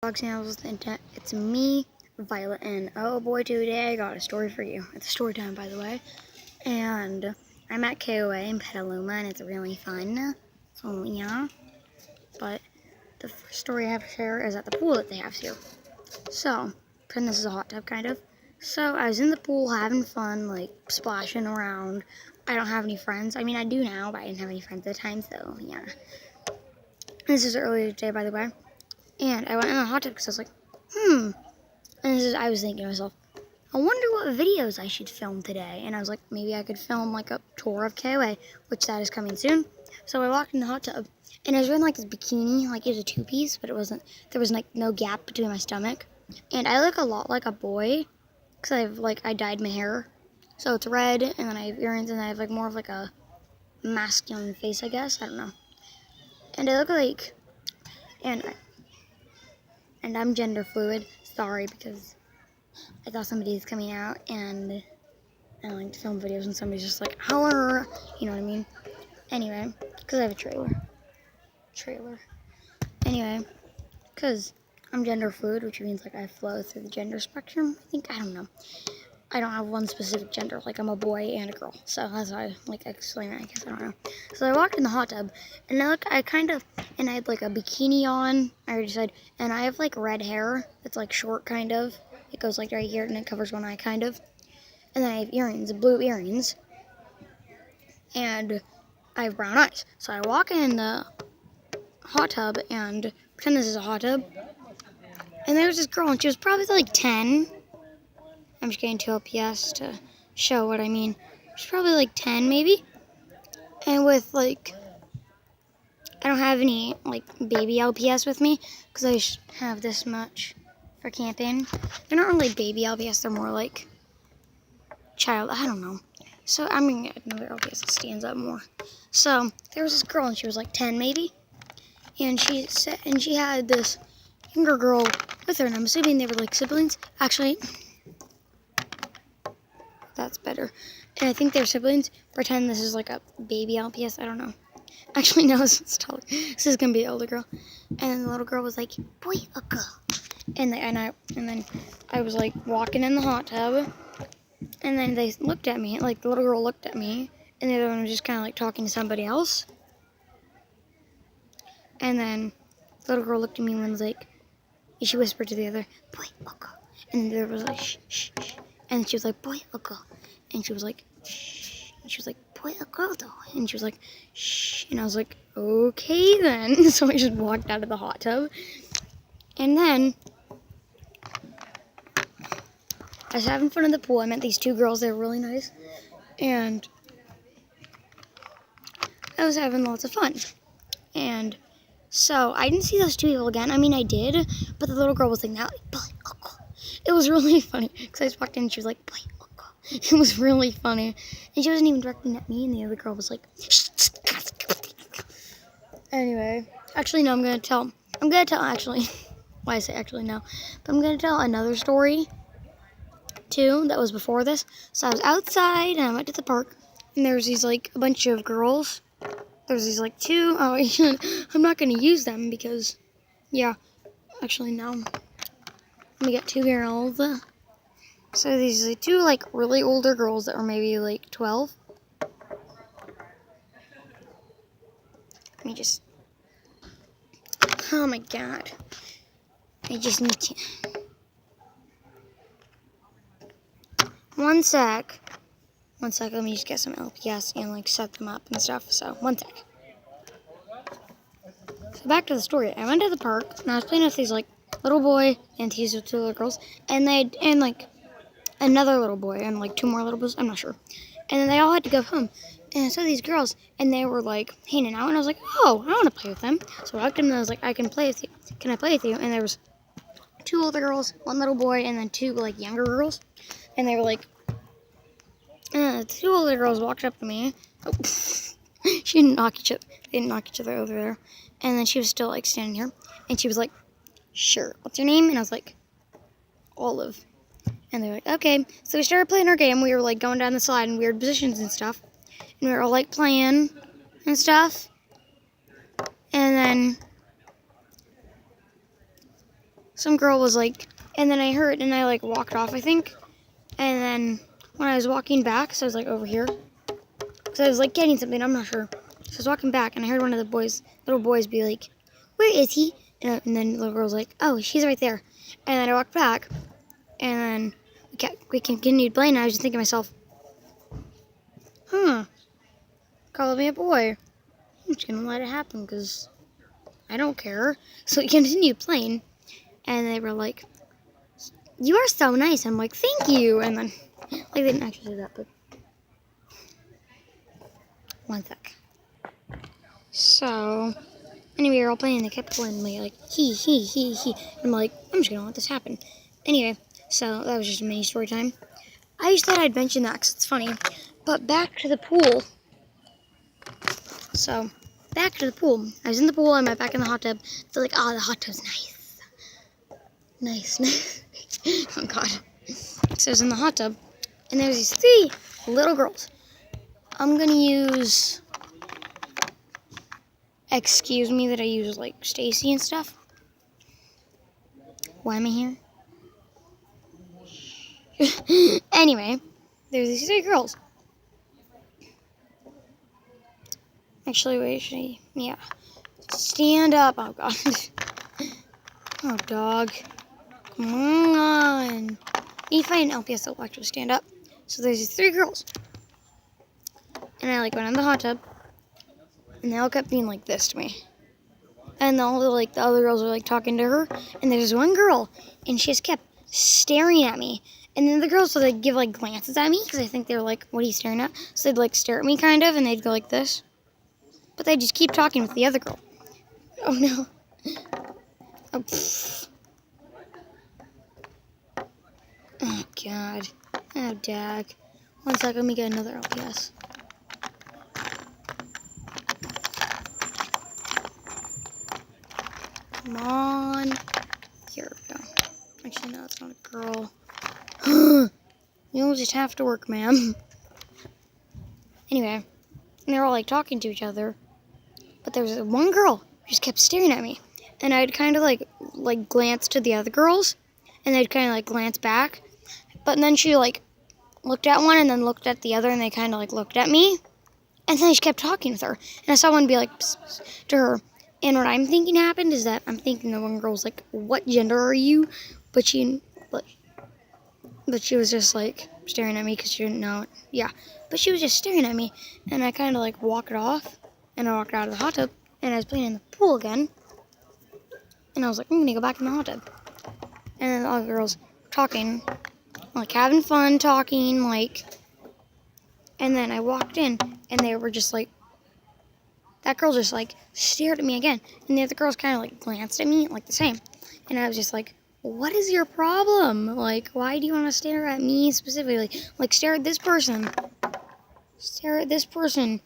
Vlog channels with the internet. It's me, Violet, and oh boy, today I got a story for you. It's story time, by the way. And I'm at KOA in Petaluma, and it's really fun. So yeah. But the first story I have to share is at the pool that they have here. So, pretend this is a hot tub, kind of. So I was in the pool having fun, like splashing around. I don't have any friends. I mean, I do now, but I didn't have any friends at the time, so yeah. This is earlier today, by the way. And I went in the hot tub because I was like, And I was thinking to myself, I wonder what videos I should film today. And I was like, maybe I could film like a tour of KOA, which that is coming soon. So I walked in the hot tub, and I was wearing like this bikini, like it was a two-piece, but there was like no gap between my stomach. And I look a lot like a boy, because I dyed my hair. So it's red, and then I have earrings, and I have like more of like a masculine face, I guess. I don't know. And I look like, and I'm gender fluid. Sorry, because I thought somebody's coming out, and I like to film videos, and somebody's just like, holler, you know what I mean? Anyway, because I have a trailer. Anyway, because I'm gender fluid, which means like I flow through the gender spectrum. I don't know. I don't have one specific gender. Like I'm a boy and a girl. So that's why I explain it. I guess I don't know. So I walked in the hot tub, and I had like a bikini on. I already said, and I have like red hair. It's like short, kind of. It goes like right here, and it covers one eye, kind of. And then I have earrings, blue earrings, and I have brown eyes. So I walk in the hot tub and pretend this is a hot tub. And there was this girl, and she was probably like 10. I'm just getting 2 LPS to show what I mean. She's probably like 10, maybe. And with like, I don't have any like baby LPS with me because I have this much for camping. They're not really baby LPS, they're more like child, I don't know. So I'm gonna get another LPS that stands up more. So there was this girl, and she was like 10 maybe. And she had this younger girl with her, and I'm assuming they were like siblings. Actually, that's better. And I think they're siblings. Pretend this is like a baby LPS. I don't know. Actually, no, it's taller. This is gonna be the older girl. And then the little girl was like, "Boy or girl?" And then I was like walking in the hot tub, and then they looked at me. Like the little girl looked at me, and the other one was just kind of like talking to somebody else. And then the little girl looked at me and was like, she whispered to the other, "Boy or girl?" And the other was like, "Shh, shh, shh." And she was like, "Boy or girl?" And she was like, "Shh." And she was like, "Boy or girl though?" And she was like, "Shh." And I was like, "Okay then." So I just walked out of the hot tub. And then I was having fun in the pool. I met these 2 girls. They were really nice. And I was having lots of fun. And so I didn't see those 2 people again. I mean, I did, but the little girl was like, "Now, boy or girl?" It was really funny because I just walked in and she was like, "Boy or girl?" It was really funny. And she wasn't even directing at me, and the other girl was like, "Shh." Anyway, actually, no, I'm going to tell, actually, why I say actually no, but I'm going to tell another story, too, that was before this. So I was outside, and I went to the park, and there was these, like, a bunch of girls. There's these, like, 2, I'm not going to use them because, yeah, actually, no. Let me get 2 girls. So these are 2, like, really older girls that were maybe, like, 12. Let me just, oh my god. I just need to, one sec, let me just get some LPS and, like, set them up and stuff, so, one sec. So back to the story. I went to the park, and I was playing with these, like, little boy and these 2 little girls, and like, another little boy and, like, 2 more little boys, I'm not sure. And then they all had to go home. And I saw these girls, and they were, like, hanging out, and I was like, oh, I want to play with them. So I walked in, and I was like, I can play with you. Can I play with you? And there was 2 older girls, 1 little boy, and then 2, like, younger girls. And they were like, the 2 older girls walked up to me. Oh, they didn't knock each other over there. And then she was still, like, standing here. And she was like, "Sure, what's your name?" And I was like, "Olive." And they were like, "Okay." So we started playing our game. We were, like, going down the slide in weird positions and stuff. And we were all, like, playing and stuff. And then some girl was like, and then I heard, and I like walked off, I think. And then when I was walking back, so I was like over here, so I was like getting something, I'm not sure. So I was walking back, and I heard one of the little boys be like, "Where is he?" And then the little girl was like, "Oh, she's right there." And then I walked back, and then we continued playing, and I was just thinking to myself, called me a boy. I'm just gonna let it happen, because I don't care. So we continued playing, and they were like, "You are so nice." I'm like, "Thank you." And then, like, they didn't actually say that, but one sec. So, anyway, we were all playing, and they kept playing me like, he. I'm like, I'm just gonna let this happen. Anyway, so that was just a mini story time. I just thought I'd mention that because it's funny. But back to the pool. So, back to the pool. I was in the pool, I'm back in the hot tub. So like, the hot tub's nice. Nice. Oh God. So I was in the hot tub, and there's these 3 little girls. I'm gonna use, excuse me that I use like Stacy and stuff. Why am I here? Anyway, there's these 3 girls. Actually, wait, yeah. Stand up. Oh God. Oh dog. Come on. Need to find an LPS that will actually stand up. So there's these 3 girls. And I like went in the hot tub, and they all kept being like this to me. And all the other girls were like talking to her, and there's one girl, and she just kept staring at me. And then the girls would like give like glances at me, because I think they were like, "What are you staring at?" So they'd like stare at me kind of, and they'd go like this. But they'd just keep talking with the other girl. Oh no. Oh God. Oh dag. One sec, let me get another LPS. Come on. Here we go. Actually, no, it's not a girl. You'll just have to work, ma'am. Anyway, and they're all like talking to each other. But there was one girl who just kept staring at me. And I'd kind of like glance to the other girls. And they'd kind of like glance back. But then she like looked at one and then looked at the other. And they kind of like looked at me. And then I just kept talking with her. And I saw one be like, psst, psst, to her. And what I'm thinking happened is that I'm thinking the one girl's like, "What gender are you?" But she was just like staring at me because she didn't know it. Yeah. But she was just staring at me. And I kind of like walked off. And I walked out of the hot tub. And I was playing in the pool again. And I was like, I'm going to go back in the hot tub. And then all the girls talking. Like having fun talking. Like. And then I walked in. And they were just like. That girl just like stared at me again. And the other girls kind of like glanced at me like the same. And I was just like, what is your problem? Like, why do you want to stare at me specifically? Like, stare at this person. Stare at this person.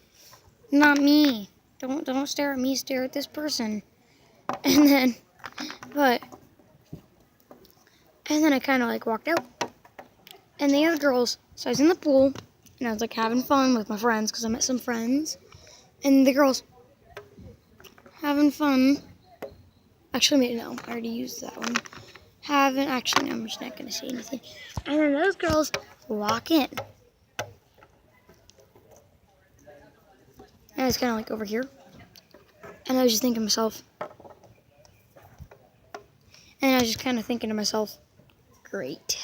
Not me. Don't stare at me, stare at this person. And then I kind of like walked out. And the other girls, so I was in the pool, and I was like having fun with my friends, because I met some friends. And the girls having fun. Actually, no, I already used that one. No, I'm just not going to say anything. And then those girls walk in. And I was kind of like over here. And I was just thinking to myself. Great.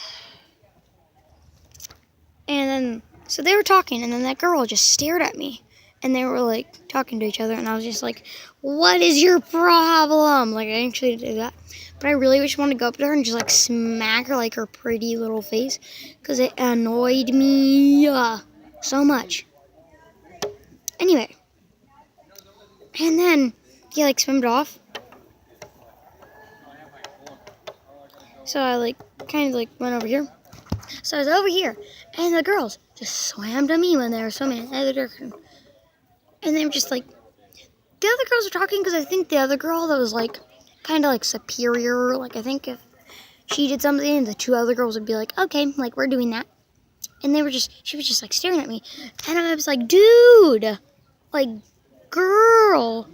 And then, so they were talking, and then that girl just stared at me. And they were like talking to each other, and I was just like, what is your problem? Like, I actually didn't do that. But I really just wanted to go up to her and just like smack her like her pretty little face. Because it annoyed me so much. Anyway. And then he like swam off. So I like kind of like went over here. So I was over here. And the girls just swam to me when they were swimming in the other direction. And they were just like, the other girls were talking because I think the other girl that was like kind of like superior, like I think if she did something, the 2 other girls would be like, okay, like we're doing that. And she was just like staring at me. And I was like, dude, like, girl,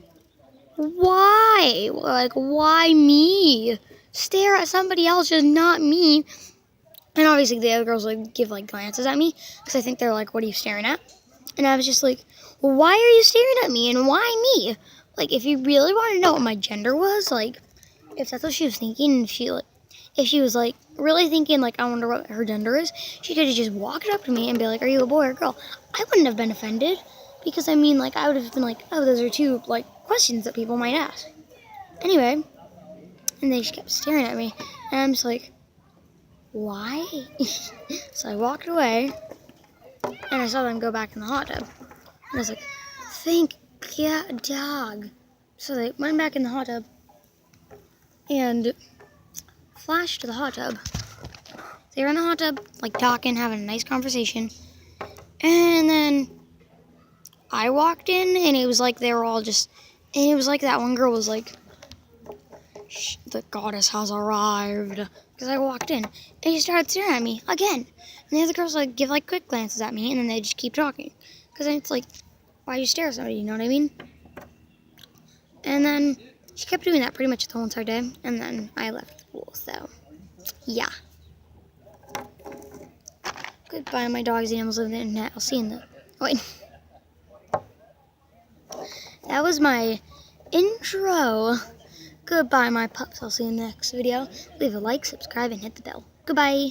why? Like, why me? stare at somebody else, just not me. And obviously the other girls like give like glances at me because I think they're like, what are you staring at? And I was just like, well, why are you staring at me and why me? Like, if you really want to know what my gender was, like, if that's what she was thinking, if she was like really thinking like I wonder what her gender is, she could have just walked up to me and be like, are you a boy or a girl? I wouldn't have been offended because I mean, like, I would have been like, oh, those are two like questions that people might ask. Anyway, and they just kept staring at me, and I'm just like, why? So I walked away, and I saw them go back in the hot tub, and I was like, thank God, dog. So they went back in the hot tub and flashed to the hot tub. They were in the hot tub, like talking, having a nice conversation. And then I walked in, and it was like they were all just, and it was like that one girl was like, the goddess has arrived. Because I walked in, and she started staring at me again. And the other girls like give like quick glances at me, and then they just keep talking. Because it's like, why you stare at somebody, you know what I mean? And then she kept doing that pretty much the whole entire day, and then I left the pool, so yeah. Goodbye, my dogs and animals live on the internet. I'll see you in the... Oh, wait. That was my intro. Goodbye, my pups. I'll see you in the next video. Leave a like, subscribe, and hit the bell. Goodbye.